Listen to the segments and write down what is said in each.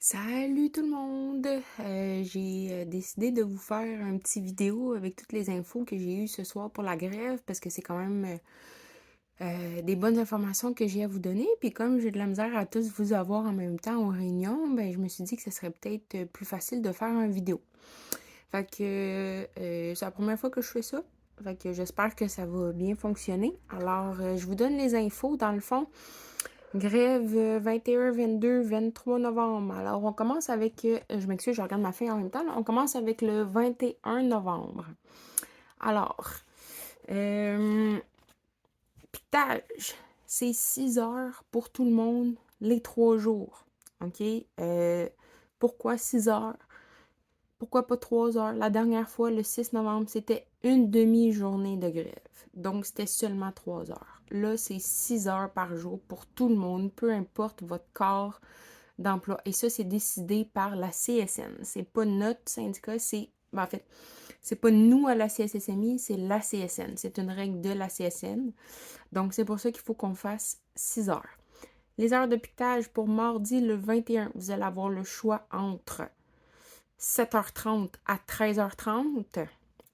Salut tout le monde! J'ai décidé de vous faire un petit vidéo avec toutes les infos que j'ai eues ce soir pour la grève parce que c'est quand même des bonnes informations que j'ai à vous donner. Puis comme j'ai de la misère à tous vous avoir en même temps aux réunions, ben je me suis dit que ce serait peut-être plus facile de faire une vidéo. Fait que c'est la première fois que je fais ça. Fait que j'espère que ça va bien fonctionner. Alors, je vous donne les infos. Dans le fond, grève 21, 22, 23 novembre. Alors, on commence avec, je m'excuse, je regarde ma fille en même temps, là. On commence avec le 21 novembre. Alors, euh, pitage, c'est 6 heures pour tout le monde, les 3 jours. OK? Pourquoi 6 heures? Pourquoi pas 3 heures? La dernière fois, le 6 novembre, c'était une demi-journée de grève. Donc, c'était seulement 3 heures. Là, c'est 6 heures par jour pour tout le monde, peu importe votre corps d'emploi. Et ça, c'est décidé par la CSN. C'est pas notre syndicat, en fait, c'est pas nous à la CSSMI, c'est la CSN. C'est une règle de la CSN. Donc, c'est pour ça qu'il faut qu'on fasse 6 heures. Les heures de piquetage pour mardi le 21, vous allez avoir le choix entre 7h30 à 13h30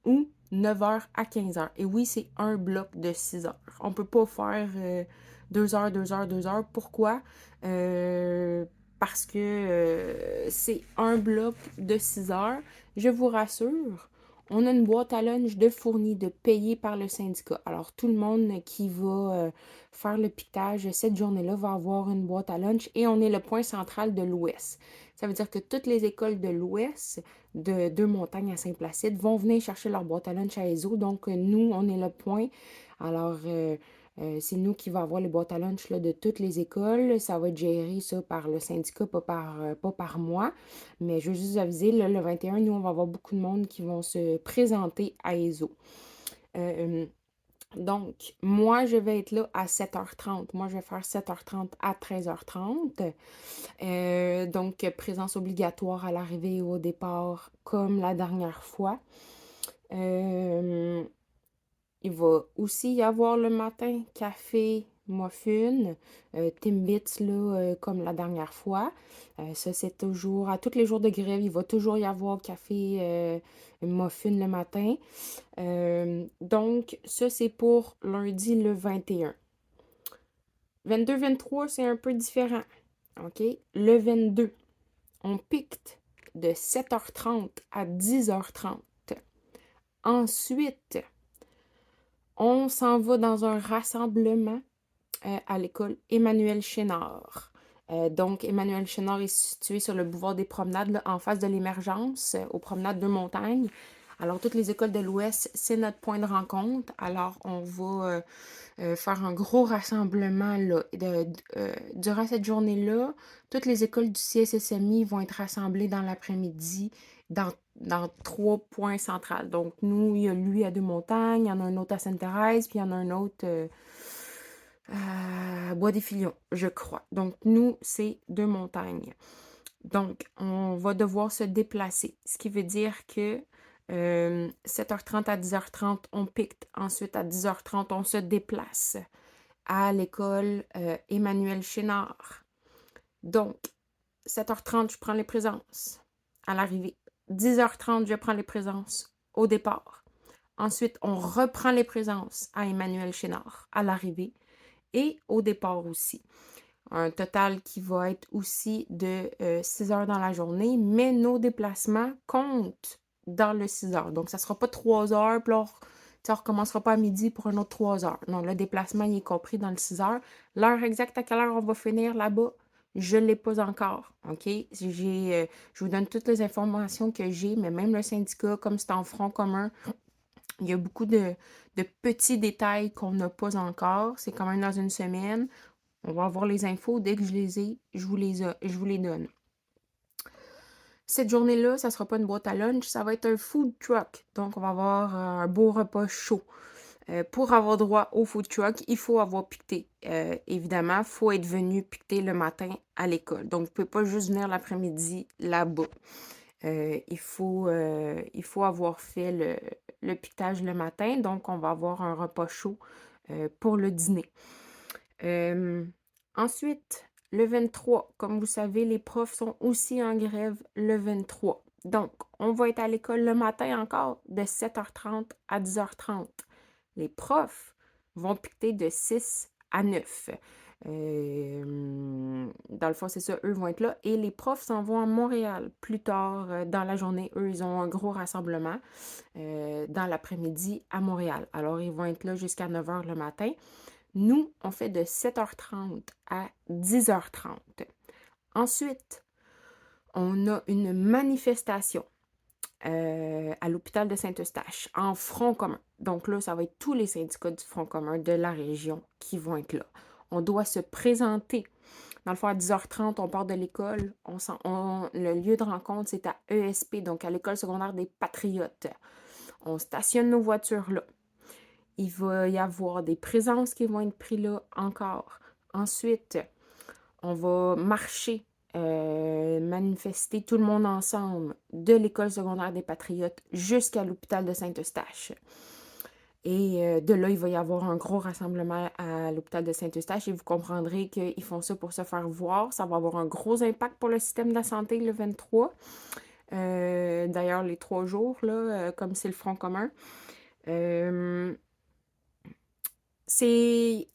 ou 9h à 15h. Et oui, c'est un bloc de 6 heures. On ne peut pas faire 2 heures, 2 heures, 2 heures. Pourquoi? Parce que c'est un bloc de 6 heures. Je vous rassure, on a une boîte à lunch de fournie, de payée par le syndicat. Alors, tout le monde qui va faire le piquetage cette journée-là va avoir une boîte à lunch et on est le point central de l'Ouest. Ça veut dire que toutes les écoles de l'Ouest, de Deux-Montagnes à Saint-Placide, vont venir chercher leur boîte à lunch à ESO. Donc, nous, on est le point. Alors, c'est nous qui va avoir les boîtes à lunch là, de toutes les écoles. Ça va être géré, ça, par le syndicat, pas par moi. Mais je veux juste vous aviser, là, le 21, nous, on va avoir beaucoup de monde qui vont se présenter à ESO. Donc, moi, je vais être là à 7h30. Moi, je vais faire 7h30 à 13h30. Donc, présence obligatoire à l'arrivée et au départ, comme la dernière fois. Euh, il va aussi y avoir le matin café, muffin, Timbits, là, comme la dernière fois. Ça, c'est toujours, à tous les jours de grève, il va toujours y avoir café, muffin le matin. Donc, ça, c'est pour lundi le 21. 22, 23, c'est un peu différent. OK? Le 22, on pique de 7h30 à 10h30. Ensuite, on s'en va dans un rassemblement à l'école Emmanuel Chénard. Donc, Emmanuel Chénard est situé sur le boulevard des Promenades, là, en face de l'Émergence, aux Promenades de Montagne. Alors, toutes les écoles de l'Ouest, c'est notre point de rencontre. Alors, on va faire un gros rassemblement là. Durant cette journée-là, toutes les écoles du CSSMI vont être rassemblées dans l'après-midi dans 3 points centrales. Donc, nous, il y a lui à Deux-Montagnes, il y en a un autre à Sainte-Thérèse, puis il y en a un autre à Bois-des-Filions, je crois. Donc, nous, c'est Deux-Montagnes. Donc, on va devoir se déplacer, ce qui veut dire que 7h30 à 10h30, on pique. Ensuite, à 10h30, on se déplace à l'école Emmanuel Chénard. Donc, 7h30, je prends les présences à l'arrivée. 10h30, je prends les présences au départ. Ensuite, on reprend les présences à Emmanuel Chénard à l'arrivée et au départ aussi. Un total qui va être aussi de 6 heures dans la journée, mais nos déplacements comptent dans le 6 heures. Donc, ça ne sera pas 3 heures, puis là, on ne recommencera pas à midi pour un autre 3 heures. Non, le déplacement, il est compris dans le 6 heures. L'heure exacte à quelle heure on va finir là-bas, je ne l'ai pas encore, OK? Je vous donne toutes les informations que j'ai, mais même le syndicat, comme c'est en front commun, il y a beaucoup de petits détails qu'on n'a pas encore. C'est quand même dans une semaine. On va avoir les infos. Dès que je les ai, je vous les donne. Cette journée-là, ça ne sera pas une boîte à lunch, ça va être un food truck. Donc, on va avoir un beau repas chaud. Pour avoir droit au food truck, il faut avoir piqueté. Évidemment, il faut être venu piqueter le matin à l'école. Donc, vous ne pouvez pas juste venir l'après-midi là-bas. Il faut avoir fait le piquetage le matin. Donc, on va avoir un repas chaud pour le dîner. Ensuite, le 23, comme vous savez, les profs sont aussi en grève le 23. Donc, on va être à l'école le matin encore de 7h30 à 10h30. Les profs vont piqueter de 6 à 9. Dans le fond, c'est ça, eux vont être là. Et les profs s'en vont à Montréal plus tard dans la journée. Eux, ils ont un gros rassemblement dans l'après-midi à Montréal. Alors, ils vont être là jusqu'à 9h le matin. Nous, on fait de 7h30 à 10h30. Ensuite, on a une manifestation à l'hôpital de Saint-Eustache, en front commun. Donc là, ça va être tous les syndicats du front commun de la région qui vont être là. On doit se présenter. Dans le fond, à 10h30, on part de l'école. Le lieu de rencontre, c'est à ESP, donc à l'École secondaire des Patriotes. On stationne nos voitures là. Il va y avoir des présences qui vont être prises là encore. Ensuite, on va marcher, manifester tout le monde ensemble de l'École secondaire des Patriotes jusqu'à l'hôpital de Saint-Eustache. Et de là, il va y avoir un gros rassemblement à l'hôpital de Saint-Eustache et vous comprendrez qu'ils font ça pour se faire voir. Ça va avoir un gros impact pour le système de la santé le 23. D'ailleurs, les 3 jours, là, comme c'est le Front commun.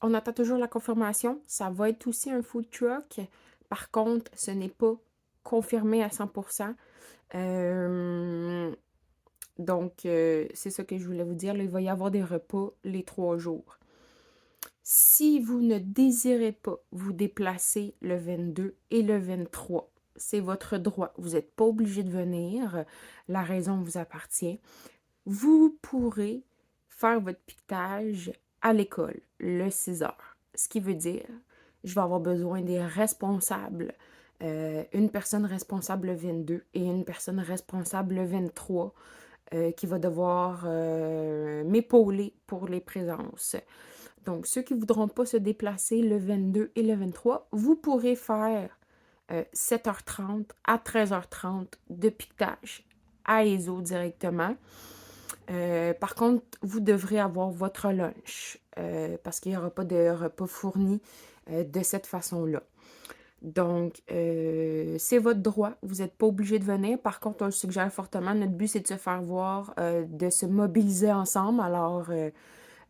On attend toujours la confirmation. Ça va être aussi un food truck. Par contre, ce n'est pas confirmé à 100%. Donc, c'est ça que je voulais vous dire. Là, il va y avoir des repas les 3 jours. Si vous ne désirez pas vous déplacer le 22 et le 23, c'est votre droit. Vous n'êtes pas obligé de venir. La raison vous appartient. Vous pourrez faire votre piquetage à l'école le 6h. Ce qui veut dire, je vais avoir besoin des responsables. Une personne responsable le 22 et une personne responsable le 23 qui va devoir m'épauler pour les présences. Donc, ceux qui ne voudront pas se déplacer le 22 et le 23, vous pourrez faire 7h30 à 13h30 de piquetage à ESO directement. Par contre, vous devrez avoir votre lunch parce qu'il n'y aura pas de repas fourni de cette façon-là. Donc, c'est votre droit. Vous n'êtes pas obligé de venir. Par contre, on le suggère fortement. Notre but, c'est de se faire voir, de se mobiliser ensemble. Alors,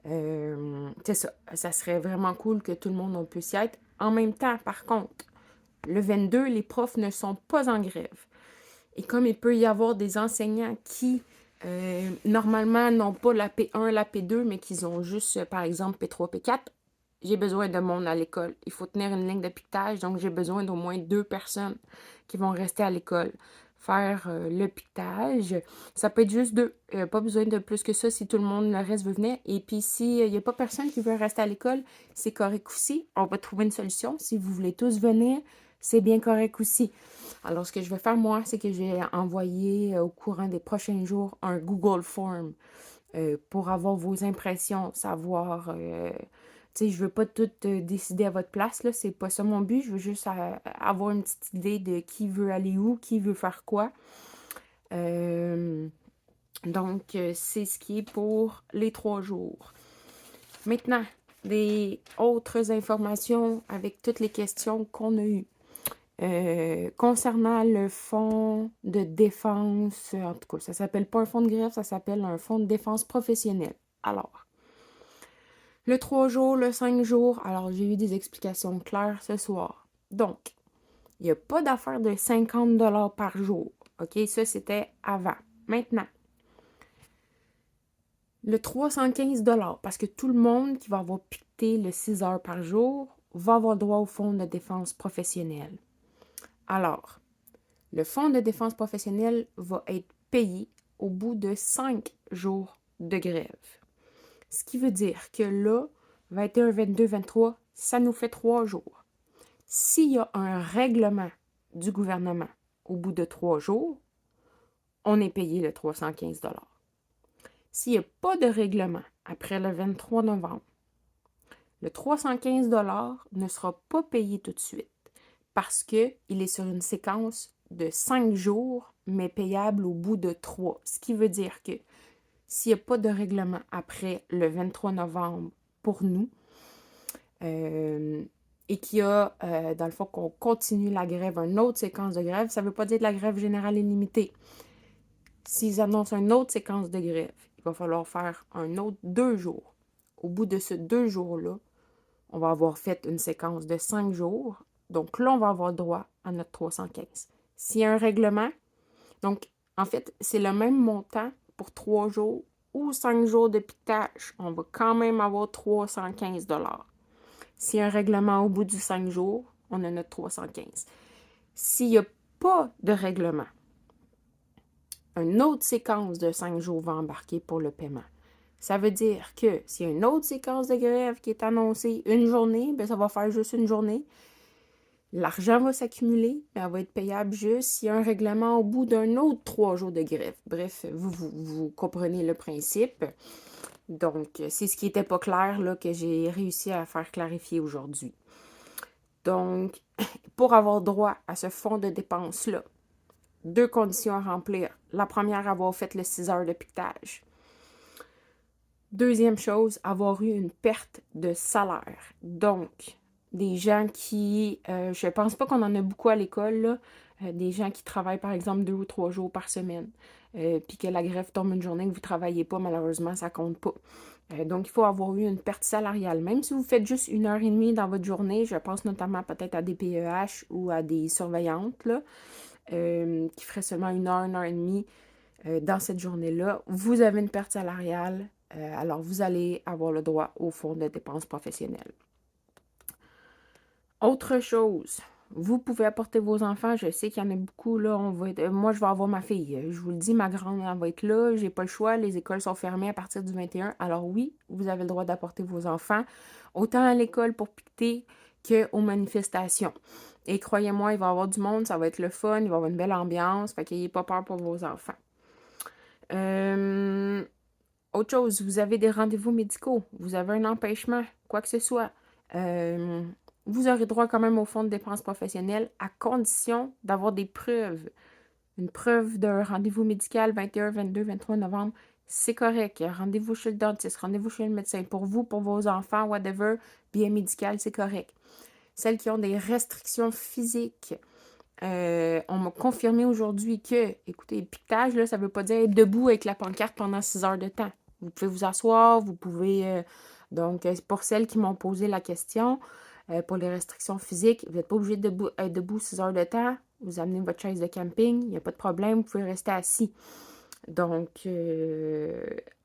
c'est ça. Ça serait vraiment cool que tout le monde puisse y être. En même temps, par contre, le 22, les profs ne sont pas en grève. Et comme il peut y avoir des enseignants qui, normalement, n'ont pas la P1, la P2, mais qui ont juste, par exemple, P3, P4, j'ai besoin de monde à l'école. Il faut tenir une ligne de piquetage, donc j'ai besoin d'au moins 2 personnes qui vont rester à l'école. Faire le piquetage. Ça peut être juste 2. Pas besoin de plus que ça si tout le monde, le reste veut venir. Et puis, s'il n'y a pas personne qui veut rester à l'école, c'est correct aussi. On va trouver une solution. Si vous voulez tous venir, c'est bien correct aussi. Alors, ce que je vais faire, moi, c'est que je vais envoyer au courant des prochains jours un Google Form pour avoir vos impressions, savoir... tu sais, je veux pas tout décider à votre place, là. C'est pas ça mon but. Je veux juste avoir une petite idée de qui veut aller où, qui veut faire quoi. Donc, c'est ce qui est pour les 3 jours. Maintenant, des autres informations avec toutes les questions qu'on a eues. Concernant le fonds de défense, en tout cas, ça s'appelle pas un fonds de grève, ça s'appelle un fonds de défense professionnelle. Alors, le 3 jours, le 5 jours, alors j'ai eu des explications claires ce soir. Donc, il n'y a pas d'affaire de 50$ par jour. OK, ça c'était avant. Maintenant, le 315$, parce que tout le monde qui va avoir piqueté le 6 heures par jour va avoir droit au fonds de défense professionnelle. Alors, le fonds de défense professionnelle va être payé au bout de 5 jours de grève. Ce qui veut dire que là, 21, 22, 23, ça nous fait 3 jours. S'il y a un règlement du gouvernement au bout de 3 jours, on est payé le 315$. S'il n'y a pas de règlement après le 23 novembre, le 315$ ne sera pas payé tout de suite parce qu'il est sur une séquence de 5 jours, mais payable au bout de 3. Ce qui veut dire que s'il n'y a pas de règlement après le 23 novembre pour nous, et qu'il y a, dans le fond, qu'on continue la grève, une autre séquence de grève, ça ne veut pas dire de la grève générale illimitée. S'ils annoncent une autre séquence de grève, il va falloir faire un autre 2 jours. Au bout de ce 2 jours-là, on va avoir fait une séquence de 5 jours. Donc là, on va avoir droit à notre 315. S'il y a un règlement, donc en fait, c'est le même montant pour 3 jours ou 5 jours de piquetage. On va quand même avoir 315 $. S'il y a un règlement au bout du 5 jours, on a notre 315. S'il n'y a pas de règlement, une autre séquence de 5 jours va embarquer pour le paiement. Ça veut dire que s'il y a une autre séquence de grève qui est annoncée une journée, bien, ça va faire juste une journée. L'argent va s'accumuler, mais elle va être payable juste s'il y a un règlement au bout d'un autre 3 jours de grève. Bref, vous comprenez le principe. Donc, c'est ce qui n'était pas clair là, que j'ai réussi à faire clarifier aujourd'hui. Donc, pour avoir droit à ce fonds de dépenses-là, 2 conditions à remplir. La première, avoir fait les 6 heures de piquetage. Deuxième chose, avoir eu une perte de salaire. Donc, des gens qui, je pense pas qu'on en a beaucoup à l'école, là, des gens qui travaillent par exemple 2 ou 3 jours par semaine, puis que la grève tombe une journée que vous ne travaillez pas, malheureusement, ça compte pas. Donc, il faut avoir eu une perte salariale. Même si vous faites juste 1 heure et demie dans votre journée, je pense notamment peut-être à des PEH ou à des surveillantes, là, qui feraient seulement 1 heure et demie dans cette journée-là, vous avez une perte salariale, alors vous allez avoir le droit au fonds de dépenses professionnelles. Autre chose, vous pouvez apporter vos enfants. Je sais qu'il y en a beaucoup, là. Moi, je vais avoir ma fille. Je vous le dis, ma grande, elle va être là. J'ai pas le choix. Les écoles sont fermées à partir du 21. Alors oui, vous avez le droit d'apporter vos enfants, autant à l'école pour piqueter qu'aux manifestations. Et croyez-moi, il va y avoir du monde, ça va être le fun, il va y avoir une belle ambiance, fait qu'ayez pas peur pour vos enfants. Autre chose, vous avez des rendez-vous médicaux, vous avez un empêchement, quoi que ce soit. Vous aurez droit quand même au fonds de dépenses professionnelles à condition d'avoir des preuves. Une preuve d'un rendez-vous médical 21, 22, 23 novembre, c'est correct. Rendez-vous chez le dentiste, rendez-vous chez le médecin. Pour vous, pour vos enfants, whatever, bien médical, c'est correct. Celles qui ont des restrictions physiques, on m'a confirmé aujourd'hui que, écoutez, le piquetage, là, ça ne veut pas dire être debout avec la pancarte pendant 6 heures de temps. Vous pouvez vous asseoir, vous pouvez... donc, pour celles qui m'ont posé la question, pour les restrictions physiques, vous n'êtes pas obligé être debout 6 heures de temps. Vous amenez votre chaise de camping, il n'y a pas de problème, vous pouvez rester assis. Donc,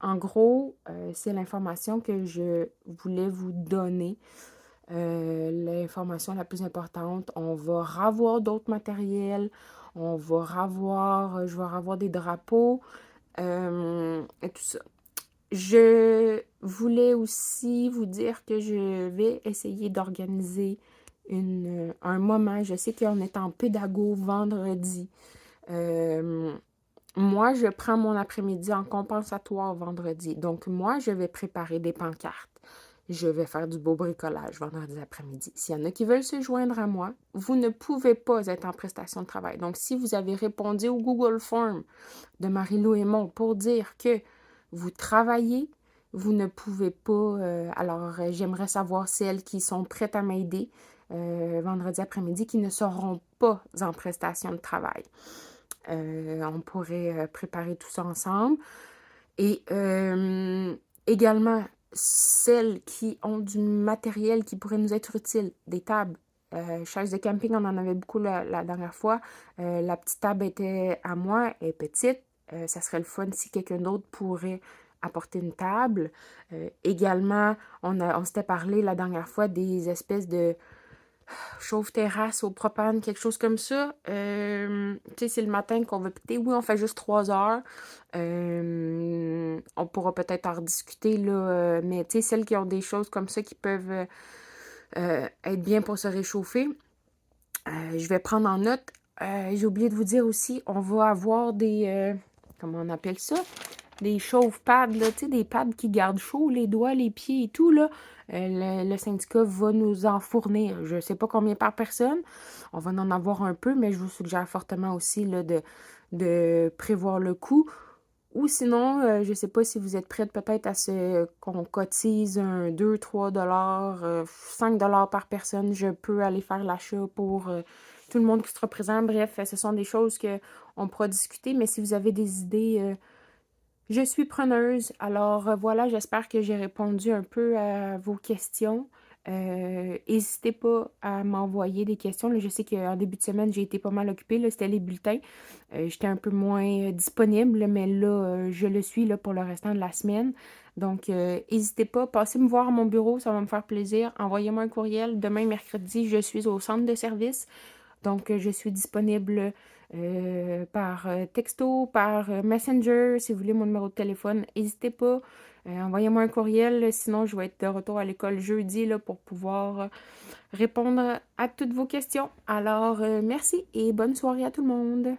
en gros, c'est l'information que je voulais vous donner. L'information la plus importante, on va revoir d'autres matériels, on va revoir, je vais revoir des drapeaux et tout ça. Je voulais aussi vous dire que je vais essayer d'organiser un moment. Je sais qu'on est en pédago vendredi. Moi, je prends mon après-midi en compensatoire vendredi. Donc, moi, je vais préparer des pancartes. Je vais faire du beau bricolage vendredi après-midi. S'il y en a qui veulent se joindre à moi, vous ne pouvez pas être en prestation de travail. Donc, si vous avez répondu au Google Form de Marie-Lou et Mon pour dire que vous travaillez, vous ne pouvez pas... j'aimerais savoir celles qui sont prêtes à m'aider vendredi après-midi qui ne seront pas en prestation de travail. On pourrait préparer tout ça ensemble. Et également, celles qui ont du matériel qui pourrait nous être utile, des tables, chaises de camping, on en avait beaucoup la dernière fois. La petite table était à moi, elle est petite. Ça serait le fun si quelqu'un d'autre pourrait apporter une table. Également, on s'était parlé la dernière fois des espèces de chauffe-terrasse au propane, quelque chose comme ça. Tu sais, c'est le matin qu'on va péter. Oui, on fait juste 3 heures. On pourra peut-être en rediscuter, là. Mais tu sais, celles qui ont des choses comme ça qui peuvent être bien pour se réchauffer, je vais prendre en note. J'ai oublié de vous dire aussi, on va avoir des... comment on appelle ça? Des chauffe-pads, là, tu sais, des pads qui gardent chaud les doigts, les pieds et tout, là. Le syndicat va nous en fournir. Je ne sais pas combien par personne. On va en avoir un peu, mais je vous suggère fortement aussi là, de prévoir le coût. Ou sinon, je sais pas si vous êtes prête peut-être à ce qu'on cotise un 2, 3 $, 5 $ par personne. Je peux aller faire l'achat pour tout le monde qui sera présent. Bref, ce sont des choses que on pourra discuter. Mais si vous avez des idées, je suis preneuse. Alors voilà, j'espère que j'ai répondu un peu à vos questions. N'hésitez pas à m'envoyer des questions. Là, je sais qu'en début de semaine, j'ai été pas mal occupée. Là, c'était les bulletins. J'étais un peu moins disponible, mais là, je le suis là, pour le restant de la semaine. Donc, n'hésitez pas, passez me voir à mon bureau, ça va me faire plaisir. Envoyez-moi un courriel. Demain, mercredi, je suis au centre de service. Donc, je suis disponible par texto, par Messenger, si vous voulez mon numéro de téléphone. N'hésitez pas, envoyez-moi un courriel. Sinon, je vais être de retour à l'école jeudi là, pour pouvoir répondre à toutes vos questions. Alors, merci et bonne soirée à tout le monde.